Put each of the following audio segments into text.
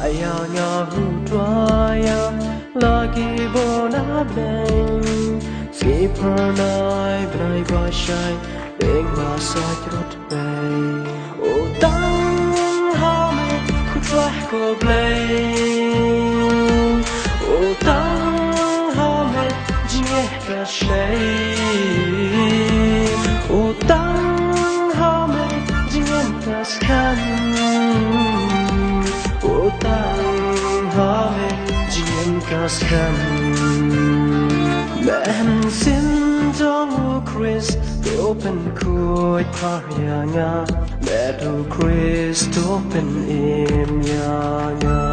Ayah hudwaya lagi bona bleng si pernai brai basai deng basa trot bay utang hame kutwah ko bleng utang hame jingeh kashlei utang hame jingeh kaskan utang hame jingem kaskan men sin dong Chris open kuit paryanga medu Chris open imyanga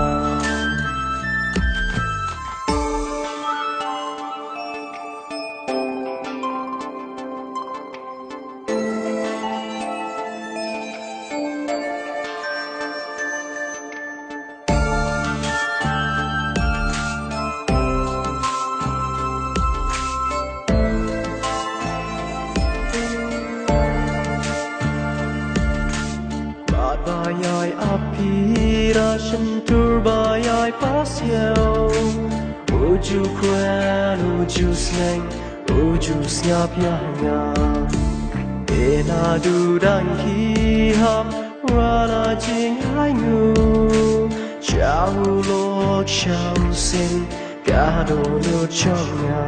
bayai api rashentur bayai pasiau uju kuen uju sleng uju snap yanga ena dudang hiham rana jing haingu chau lok chau sing gado no chonga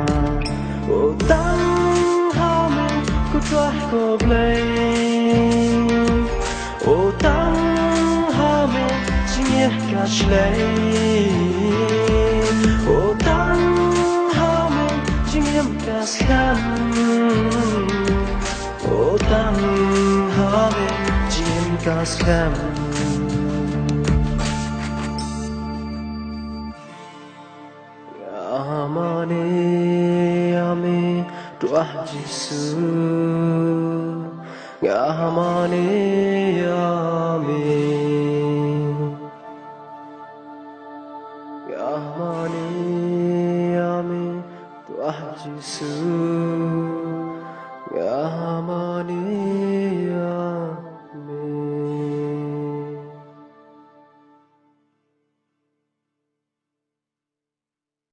utang hame kutwah ko blame utang hame jingeh kashlei utang hame jingem kaskan utang hame jingem kaskan amane ame tuah Yesus Gahamane amin Gahamane amin Tuhan Yesus